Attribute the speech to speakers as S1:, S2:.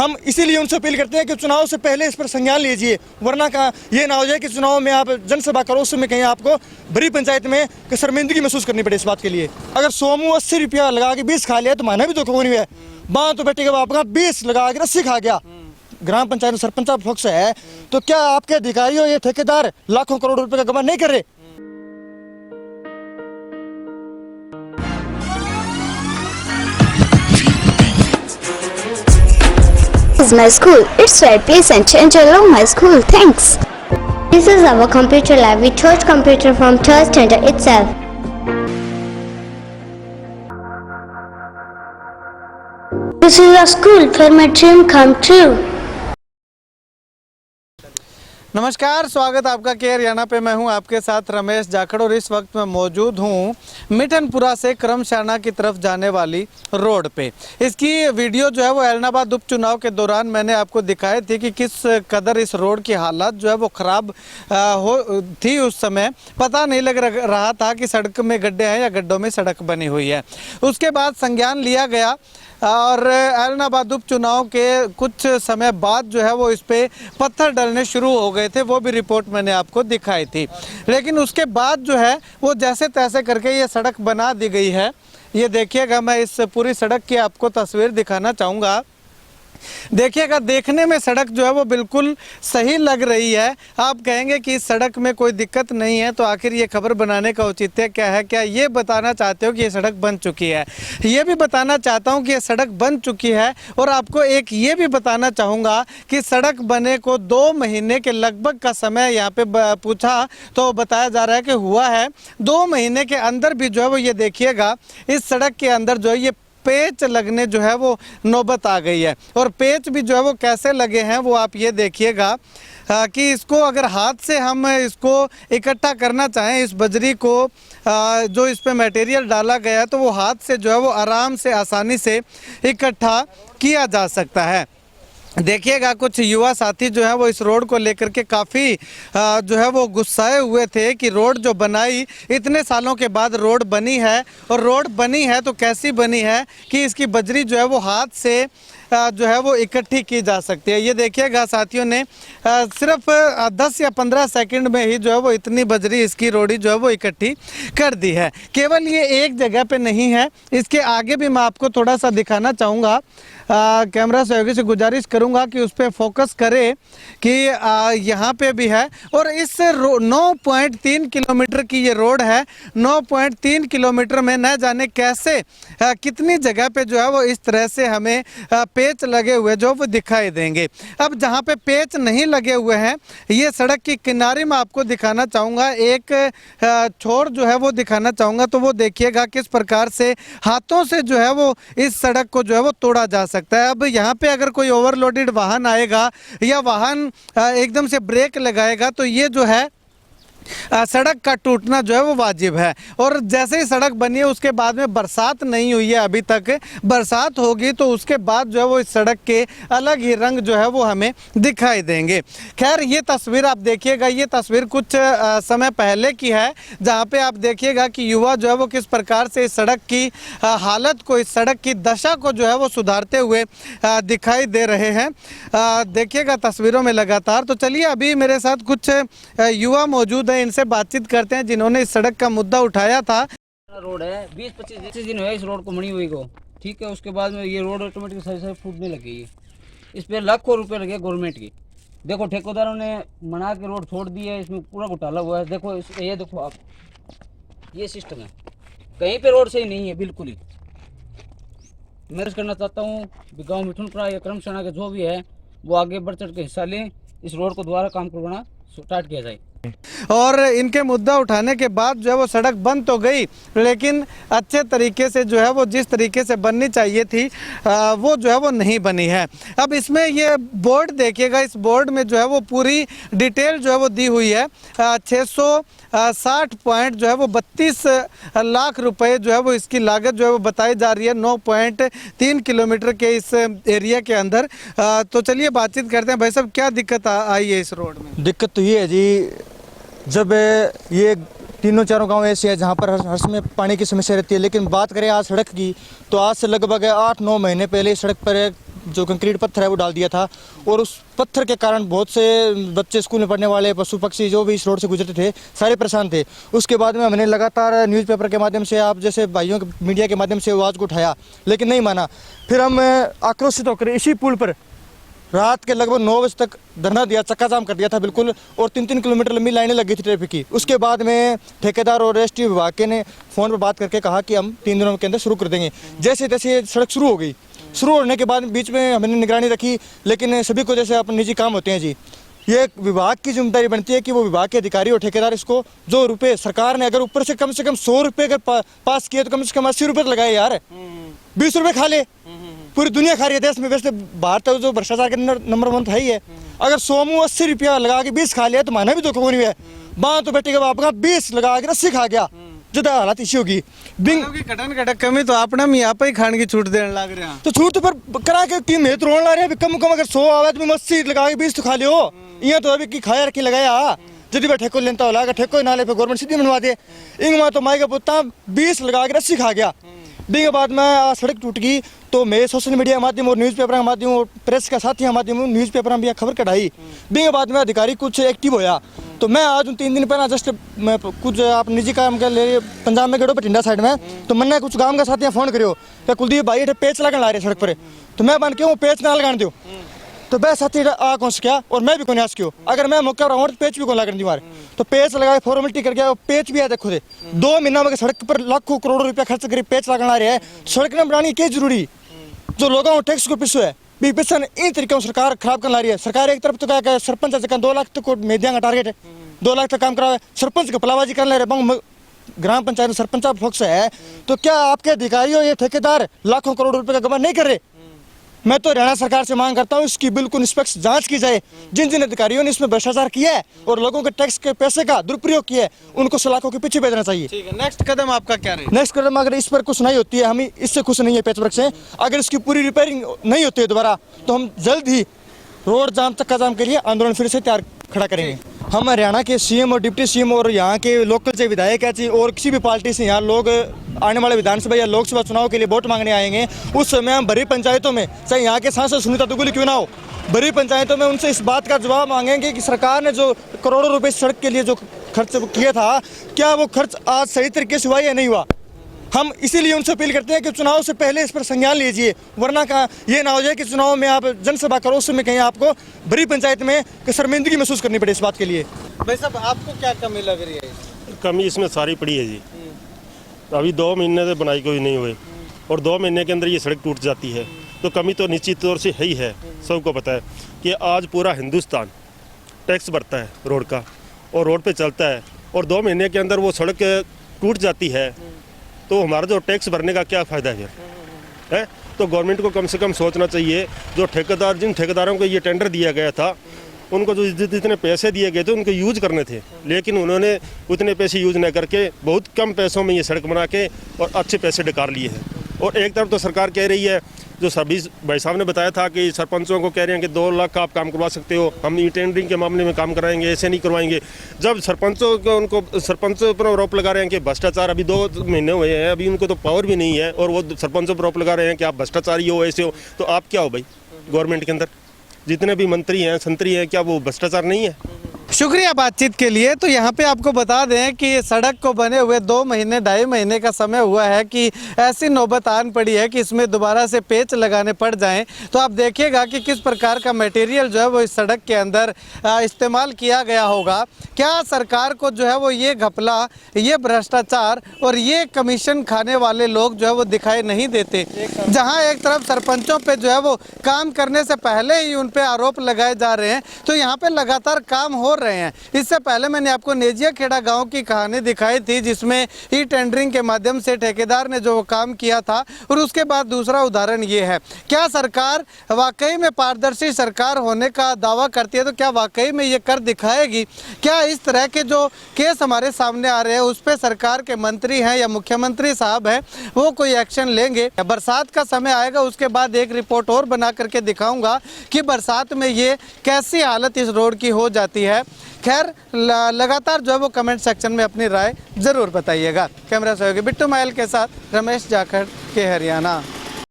S1: हम इसीलिए उनसे अपील करते हैं कि चुनाव से पहले इस पर संज्ञान लीजिए, वरना का ये ना हो जाए कि चुनाव में आप जनसभा करो, उसमें कहीं आपको बड़ी पंचायत में शर्मिंदगी महसूस करनी पड़े इस बात के लिए। अगर 180 रुपया लगा के 20 खा लिया तो माना भी तो कौन है, बाँ तो बेटे के बाप का 20 लगा के 80 खा गया। ग्राम पंचायत में सरपंच फोक्स है, तो क्या आपके अधिकारी और ये ठेकेदार लाखों करोड़ रुपए का गबन नहीं कर रहे?
S2: This is my school. It's right place and change along my school. Thanks. This is our computer lab. We chose computer from church center itself. This is a school where my dream come true.
S3: नमस्कार, स्वागत आपका के हरियाणा पे। मैं हूं आपके साथ रमेश जाखड़ और इस वक्त मैं मौजूद हूं मिठनपुरा से क्रमशाना की तरफ जाने वाली रोड पे। इसकी वीडियो जो है वो ऐलनाबाद उपचुनाव के दौरान मैंने आपको दिखाई थी कि किस कदर इस रोड की हालत जो है वो ख़राब थी। उस समय पता नहीं लग रहा था कि सड़क में गड्ढे हैं या गड्ढों में सड़क बनी हुई है। उसके बाद संज्ञान लिया गया और ऐलनाबाद उपचुनाव के कुछ समय बाद जो है वो इस पे पत्थर डलने शुरू हो गए थे, वो भी रिपोर्ट मैंने आपको दिखाई थी। लेकिन उसके बाद जो है वो जैसे तैसे करके ये सड़क बना दी गई है। ये देखिएगा, मैं इस पूरी सड़क की आपको तस्वीर दिखाना चाहूँगा। देखिएगा, देखने में सड़क जो है वो बिल्कुल सही लग रही है। आप कहेंगे कि इस सड़क में कोई दिक्कत नहीं है, तो आखिर ये खबर बनाने का औचित्य क्या है? क्या ये बताना चाहते हो कि ये सड़क बन चुकी है? ये भी बताना चाहता हूँ कि ये सड़क बन चुकी है। और आपको एक ये भी बताना चाहूँगा कि सड़क बने को 2 महीने के लगभग का समय यहाँ पे पूछा तो बताया जा रहा है कि हुआ है। 2 महीने के अंदर भी जो है वो ये देखिएगा, इस सड़क के अंदर जो है ये पेच लगने जो है वो नौबत आ गई है। और पेच भी जो है वो कैसे लगे हैं वो आप ये देखिएगा कि इसको अगर हाथ से हम इसको इकट्ठा करना चाहें, इस बजरी को जो इस पे मटेरियल डाला गया है, तो वो हाथ से जो है वो आराम से आसानी से इकट्ठा किया जा सकता है। देखिएगा, कुछ युवा साथी जो है वो इस रोड को लेकर के काफ़ी जो है वो गुस्साए हुए थे कि रोड जो बनाई, इतने सालों के बाद रोड बनी है, और रोड बनी है तो कैसी बनी है कि इसकी बजरी जो है वो हाथ से जो है वो इकट्ठी की जा सकती है। ये देखिएगा साथियों ने सिर्फ 10 या 15 सेकंड में ही जो है वो इतनी बजरी इसकी रोड़ी जो है वो इकट्ठी कर दी है। केवल ये एक जगह पे नहीं है, इसके आगे भी मैं आपको थोड़ा सा दिखाना चाहूँगा। कैमरा सहयोगी से गुजारिश करूंगा कि उस पर फोकस करे कि यहाँ पे भी है। और इस 9.3 किलोमीटर की ये रोड है। 9.3 किलोमीटर में न जाने कैसे कितनी जगह पे जो है वो इस तरह से हमें पेच लगे हुए जो वो दिखाई देंगे। अब जहाँ पे पेच नहीं लगे हुए हैं, ये सड़क की किनारे में आपको दिखाना चाहूँगा, एक छोर जो है वो दिखाना चाहूँगा। तो वो देखिएगा किस प्रकार से हाथों से जो है वो इस सड़क को जो है वो तोड़ा जा सकता है। अब यहाँ पे अगर कोई ओवरलोडेड वाहन आएगा या वाहन एकदम से ब्रेक लगाएगा तो ये जो है सड़क का टूटना जो है वो वाजिब है। और जैसे ही सड़क बनी है उसके बाद में बरसात नहीं हुई है अभी तक, बरसात होगी तो उसके बाद जो है वो इस सड़क के अलग ही रंग जो है वो हमें दिखाई देंगे। खैर, ये तस्वीर आप देखिएगा, ये तस्वीर कुछ समय पहले की है, जहाँ पे आप देखिएगा कि युवा जो है वो किस प्रकार से इस सड़क की हालत को, इस सड़क की दशा को जो है वो सुधारते हुए दिखाई दे रहे हैं। देखिएगा तस्वीरों में लगातार। तो चलिए, अभी मेरे साथ कुछ युवा मौजूद है, इनसे बातचीत करते हैं जिन्होंने इस सड़क का मुद्दा उठाया था।
S4: रोड है, 20-25 दिन हुए इस रोड को बनी हुई को, ठीक है। उसके बाद में ये रोड ऑटोमेटिक सही फूटने लगी है। इस पे लाखों रुपए लगे गवर्नमेंट की। देखो, ठेकेदारों ने मना के रोड छोड़ दी है, इसमें पूरा घोटाला हुआ है। देखो ये देखो आप, ये सिस्टम है, कहीं पे रोड सही नहीं है बिल्कुल ही। मैं करना चाहता हूँ गाँव मिठनपुरा या क्रमशाना के जो भी है वो आगे बढ़ चढ़ के हिस्सा लें, इस रोड को दोबारा काम करवाना स्टार्ट किया जाए।
S3: और इनके मुद्दा उठाने के बाद जो है वो सड़क बन तो गई, लेकिन अच्छे तरीके से जो है वो जिस तरीके से बननी चाहिए थी वो जो है वो नहीं बनी है। अब इसमें ये बोर्ड देखिएगा, इस बोर्ड में जो है वो पूरी डिटेल जो है वो दी हुई है। 660 पॉइंट जो है वो 32 लाख रुपए जो है वो इसकी लागत जो है वो बताई जा रही है 9.3 किलोमीटर के इस एरिया के अंदर। तो चलिए बातचीत करते हैं। भाई साहब, क्या दिक्कत आई है इस रोड में?
S1: दिक्कत तो ये है जी, जब ये तीनों चारों गांव ऐसे हैं जहां पर हर समय पानी की समस्या रहती है। लेकिन बात करें आज सड़क की, तो आज से लगभग 8-9 महीने पहले इस सड़क पर जो कंक्रीट पत्थर है वो डाल दिया था, और उस पत्थर के कारण बहुत से बच्चे, स्कूल में पढ़ने वाले, पशु पक्षी जो भी इस रोड से गुजरते थे सारे परेशान थे। उसके बाद में हमने लगातार न्यूज़पेपर के माध्यम से, आप जैसे भाइयों के मीडिया के माध्यम से आवाज़ को उठाया, लेकिन नहीं माना। फिर हम आक्रोशित होकर इसी पुल पर रात के लगभग 9 बजे तक धरना दिया, चक्का जाम कर दिया था बिल्कुल, और 3-3 किलोमीटर लंबी लाइनें लगी थी ट्रैफिक की। उसके बाद में ठेकेदार और एसटी विभाग के ने फ़ोन पर बात करके कहा कि हम 3 दिनों के अंदर शुरू कर देंगे। जैसे तैसे सड़क शुरू हो गई। शुरू होने के बाद बीच में हमने निगरानी रखी, लेकिन सभी को जैसे अपने निजी काम होते हैं जी, ये विभाग की जिम्मेदारी बनती है कि वो विभाग के अधिकारी और ठेकेदार इसको जो रुपए सरकार ने अगर ऊपर से कम 100 रुपये अगर पास किए तो कम से कम 80 रुपये लगाए यार। 20 रुपये खा ले, पूरी दुनिया खा रही है देश में। वैसे भारत जो भ्रष्टाचार के नंबर 1 है ही है। अगर 100 में 80 रुपया लगा के 20 खा लिया तो माना भी तो कोई नहीं है। माँ तो बेटे का बाप का 20 लगा के 80 खा गया, जो हालत इसी होगी।
S3: कटन कटक कमी तो अपना में यहाँ पे ही खाने की छूट देने लग रहे हैं,
S1: तो छूट तो पर करा के टीम में तो रोन ला रहे हैं। कम अगर 100 आवे तो 80 लगा के 20 तो खा लियो। यहाँ तो अभी की खाया रखी लगाया जदि वह ठेको लेता होला, ठेको ना ले गवर्नमेंट सीधी बनवा दे। इंग माँ तो माई का पुत्ता 20 लगा के 80 खा गया। के बाद में सड़क टूट गई तो मैं सोशल मीडिया के माध्यम और न्यूज़पेपर के माध्यम और प्रेस का साथी के माध्यम न्यूज़पेपर में भी खबर कढ़ाई। के बाद में अधिकारी कुछ एक्टिव होया, तो मैं आज 3 दिन पहले जस्ट मैं कुछ आप निजी काम के लिए पंजाब में गड़ो बठिंडा साइड में, तो मैंने कुछ गांव का साथी फोन करियो कि कुलदीप भाई पेच लगन ला रहे सड़क पर, तो मैं बन के पेच ना लगान दो। तो वह साथी आ कौन क्या, और मैं भी कौन आस क्यों, अगर मैं मौका रहा हूँ तो पेच भी कौन लगन दीवार, तो पेच लगा फॉर्मेलिटी कर गया। पेच भी है देखो दे 2 महीना में सड़क पर लाखों करोड़ों रुपया खर्च करी पेच लगना रहे हैं। सड़क ने बनानी क्या जरूरी, जो लोगों को टैक्स को पिछो है भी पिछन इन तरीके से सरकार खराब कर ला रही है। सरकार एक तरफ तो क्या सरपंच 2 लाख तक को मेदिया का टारगेट है, 2 लाख तक काम करा, सरपंच का पलाबाजी कर ले रहे। ग्राम पंचायत में सरपंच फोकस है, तो क्या आपके अधिकारियों ये ठेकेदार लाखों करोड़ रुपए का गबन नहीं कर रहे? मैं तो हरियाणा सरकार से मांग करता हूँ इसकी बिल्कुल निष्पक्ष जांच की जाए। जिन जिन अधिकारियों ने इसमें भ्रष्टाचार किया है और लोगों के टैक्स के पैसे का दुरुपयोग किया है, उनको सलाखों के पीछे भेजना चाहिए।
S3: ठीक है, नेक्स्ट कदम आपका क्या रहेगा?
S1: नेक्स्ट कदम अगर इस पर कुछ नहीं होती है, हम इससे खुश नहीं है पैचवर्क से, अगर इसकी पूरी रिपेयरिंग नहीं होती है दोबारा, तो हम जल्द ही रोड जाम चक्का जाम के लिए आंदोलन फिर से तैयार खड़ा करेंगे। हम हरियाणा के सीएम और डिप्टी सीएम और यहाँ के लोकल से विधायक है और किसी भी पार्टी से यहाँ लोग आने वाले विधानसभा या लोकसभा चुनाव के लिए वोट मांगने आएंगे, उस समय हम बड़ी पंचायतों में, चाहे यहाँ के सांसद सुनीता दुगुली क्यों ना हो, बड़ी पंचायतों में उनसे इस बात का जवाब मांगेंगे कि सरकार ने जो करोड़ों रुपए सड़क के लिए जो खर्च किया था, क्या वो खर्च आज सही तरीके से हुआ या नहीं हुआ। हम इसीलिए उनसे अपील करते हैं कि चुनाव से पहले इस पर संज्ञान लीजिए, वरना का ये ना हो जाए कि चुनाव में आप जनसभा करो, उसमें कहीं आपको बड़ी पंचायत में शर्मिंदगी महसूस करनी पड़े इस बात के लिए।
S3: भाई साहब, आपको क्या कमी लग रही है?
S5: कमी इसमें सारी पड़ी है जी। अभी 2 महीने से बनाई कोई नहीं हुई और 2 महीने के अंदर ये सड़क टूट जाती है, तो कमी तो निश्चित तौर से है ही है। सबको पता है कि आज पूरा हिंदुस्तान टैक्स भरता है रोड का और रोड पे चलता है, और 2 महीने के अंदर वो सड़क टूट जाती है, तो हमारा जो टैक्स भरने का क्या फ़ायदा है फिर, है? तो गवर्नमेंट को कम से कम सोचना चाहिए, जो ठेकेदार, जिन ठेकेदारों को ये टेंडर दिया गया था, उनको जो जितने पैसे दिए गए थे उनको यूज करने थे, लेकिन उन्होंने उतने पैसे यूज न करके बहुत कम पैसों में ये सड़क बना के और अच्छे पैसे डकार लिए हैं। और एक तरफ तो सरकार कह रही है, जो सभी भाई साहब ने बताया था कि सरपंचों को कह रहे हैं कि 2 लाख का आप काम करवा सकते हो, हम ई टेंडरिंग के मामले में काम कराएंगे, ऐसे नहीं करवाएंगे। जब सरपंचों को उनको सरपंचों पर आरोप लगा रहे हैं कि भ्रष्टाचार, अभी 2 महीने हुए हैं, अभी उनको तो पावर भी नहीं है, और वो सरपंचों पर आरोप लगा रहे हैं कि आप भ्रष्टाचारी हो, ऐसे हो, तो आप क्या हो भाई? गवर्नमेंट के अंदर जितने भी मंत्री हैं, संतरी हैं, क्या वो भ्रष्टाचार नहीं है?
S3: शुक्रिया बातचीत के लिए। तो यहाँ पे आपको बता दें कि सड़क को बने हुए 2 महीने 2.5 महीने का समय हुआ है कि ऐसी नौबत आन पड़ी है कि इसमें दोबारा से पेच लगाने पड़ जाएं। तो आप देखिएगा कि किस प्रकार का मटेरियल जो है वो इस सड़क के अंदर इस्तेमाल किया गया होगा। क्या सरकार को जो है वो ये घपला, ये भ्रष्टाचार और ये कमीशन खाने वाले लोग जो है वो दिखाई नहीं देते। जहाँ एक तरफ सरपंचों पर जो है वो काम करने से पहले ही उन पर आरोप लगाए जा रहे हैं, तो यहाँ पर लगातार काम हो रहे हैं। इससे पहले मैंने आपको नेजिया खेड़ा गांव की कहानी दिखाई थी, जिसमें ई टेंडरिंग के माध्यम से ठेकेदार ने जो काम किया था, और उसके बाद दूसरा उदाहरण ये है। क्या सरकार वाकई में पारदर्शी सरकार होने का दावा करती है, तो क्या वाकई में ये कर दिखाएगी? क्या इस तरह के जो केस हमारे सामने आ रहे हैं उस पर सरकार के मंत्री हैं या मुख्यमंत्री साहब हैं वो कोई एक्शन लेंगे? बरसात का समय आएगा, उसके बाद एक रिपोर्ट और बना करके दिखाऊंगा कि बरसात में ये कैसी हालत इस रोड की हो जाती है। खैर, लगातार जो है वो कमेंट सेक्शन में अपनी राय ज़रूर बताइएगा। कैमरा सहयोगी बिट्टू मायल के साथ रमेश जाखड़ के हरियाणा।